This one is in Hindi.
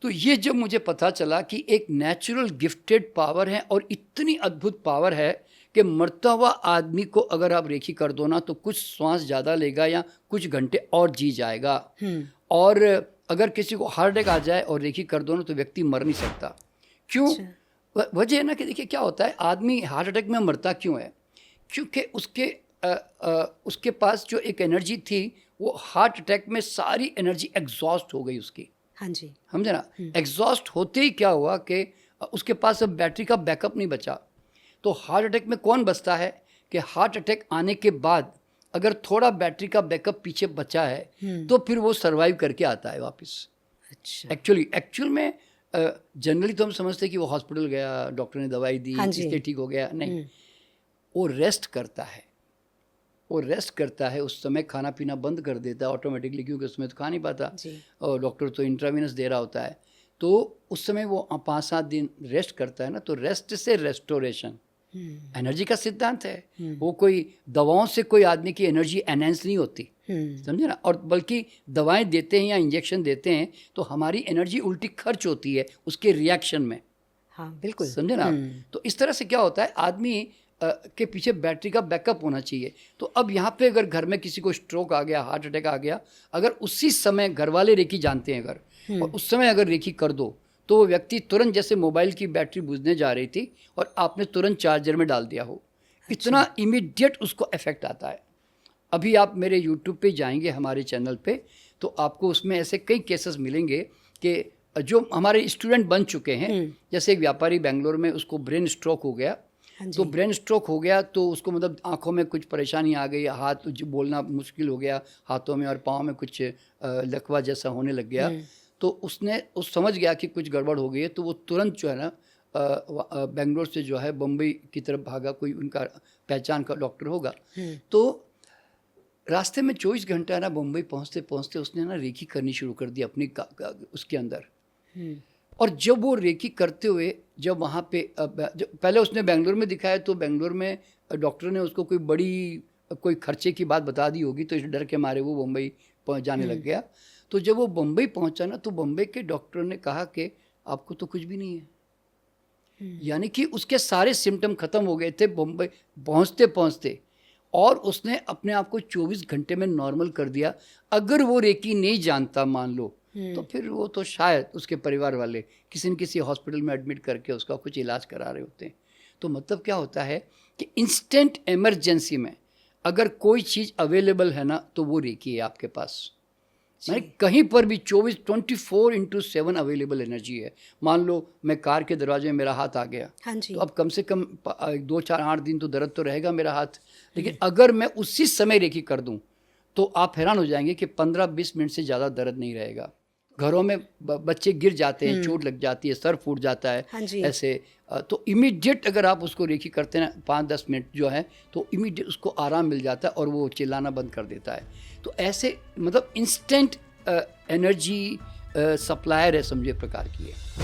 तो ये जब मुझे पता चला कि एक नेचुरल गिफ्टेड पावर है और इतनी अद्भुत पावर है कि मरता हुआ आदमी को अगर आप रेखी कर दो ना तो कुछ श्वास ज़्यादा लेगा या कुछ घंटे और जी जाएगा। और अगर किसी को हार्ट अटैक आ जाए और रेखी कर दो ना तो व्यक्ति मर नहीं सकता। क्यों? वजह है ना कि देखिए क्या होता है, आदमी हार्ट अटैक में मरता क्यों है? क्योंकि उसके पास जो एक एनर्जी थी वो हार्ट अटैक में सारी एनर्जी एग्जॉस्ट हो गई उसकी। हाँ जी, समझे ना? एग्जॉस्ट होते ही क्या हुआ कि उसके पास अब बैटरी का बैकअप नहीं बचा। तो हार्ट अटैक में कौन बचता है कि हार्ट अटैक आने के बाद अगर थोड़ा बैटरी का बैकअप पीछे बचा है तो फिर वो सरवाइव करके आता है वापस। अच्छा, एक्चुअल में जनरली तो हम समझते हैं कि वो हॉस्पिटल गया, डॉक्टर ने दवाई दी, हाँ जी, इसलिए ठीक हो गया। नहीं, वो रेस्ट करता है। वो रेस्ट करता है, उस समय खाना पीना बंद कर देता है ऑटोमेटिकली, क्योंकि उसमें तो खा नहीं पाता और डॉक्टर तो इंट्रावेनस दे रहा होता है। तो उस समय वो 5-7 दिन रेस्ट करता है ना, तो रेस्ट से रेस्टोरेशन एनर्जी का सिद्धांत है। वो कोई दवाओं से कोई आदमी की एनर्जी एनहेंस नहीं होती, समझे ना? और बल्कि दवाएं देते हैं या इंजेक्शन देते हैं तो हमारी एनर्जी उल्टी खर्च होती है उसके रिएक्शन में। हाँ बिल्कुल, समझे ना? तो इस तरह से क्या होता है, आदमी के पीछे बैटरी का बैकअप होना चाहिए। तो अब यहाँ पे अगर घर में किसी को स्ट्रोक आ गया, हार्ट अटैक आ गया, अगर उसी समय घर वाले रेखी जानते हैं अगर, और उस समय अगर रेखी कर दो तो वो व्यक्ति तुरंत, जैसे मोबाइल की बैटरी बुझने जा रही थी और आपने तुरंत चार्जर में डाल दिया हो, इतना इमीडिएट उसको इफेक्ट आता है। अभी आप मेरे यूट्यूब पे जाएंगे हमारे चैनल पे तो आपको उसमें ऐसे कई केसेस मिलेंगे कि जो हमारे स्टूडेंट बन चुके हैं। जैसे एक व्यापारी बेंगलोर में, उसको ब्रेन स्ट्रोक हो गया। तो ब्रेन स्ट्रोक हो गया तो उसको मतलब आंखों में कुछ परेशानी आ गई, हाथ बोलना मुश्किल हो गया, हाथों में और पाँव में कुछ लकवा जैसा होने लग गया। तो उसने समझ गया कि कुछ गड़बड़ हो गई है, तो वो तुरंत जो है ना बेंगलोर से जो है बम्बई की तरफ भागा, कोई उनका पहचान का डॉक्टर होगा। तो रास्ते में 24 घंटा ना बम्बई पहुँचते पहुँचते उसने ना रेखी करनी शुरू कर दी अपनी उसके अंदर। और जब वो रेखी करते हुए, जब वहाँ पे पहले उसने बेंगलोर में दिखाया तो बेंगलोर में डॉक्टर ने उसको कोई खर्चे की बात बता दी होगी, तो इस डर के मारे वो बम्बई जाने लग गया। तो जब वो बम्बई पहुँचा ना तो बम्बई के डॉक्टर ने कहा कि आपको तो कुछ भी नहीं है। यानी कि उसके सारे सिम्टम खत्म हो गए थे बम्बई पहुँचते पहुँचते, और उसने अपने आप को 24 घंटे में नॉर्मल कर दिया। अगर वो रेखी नहीं जानता मान लो, तो फिर वो तो शायद उसके परिवार वाले किसी न किसी हॉस्पिटल में एडमिट करके उसका कुछ इलाज करा रहे होते हैं। तो मतलब क्या होता है कि इंस्टेंट इमरजेंसी में अगर कोई चीज़ अवेलेबल है ना तो वो रेखी है आपके पास। मैंने कहीं पर भी 24/7 अवेलेबल एनर्जी है। मान लो मैं कार के दरवाजे में मेरा हाथ आ गया, तो अब कम से कम 2-4-8 दिन तो दर्द तो रहेगा मेरा हाथ, लेकिन अगर मैं उसी समय रेखी कर दूं तो आप हैरान हो जाएंगे कि 15-20 मिनट से ज़्यादा दर्द नहीं रहेगा। घरों में बच्चे गिर जाते हैं, चोट लग जाती है, सर फूट जाता है, ऐसे। तो इमीडिएट अगर आप उसको रेखी करते हैं 5-10 मिनट जो है तो इमीडिएट उसको आराम मिल जाता है और वो चिल्लाना बंद कर देता है। तो ऐसे मतलब इंस्टेंट एनर्जी सप्लायर है, समझे, प्रकार की है।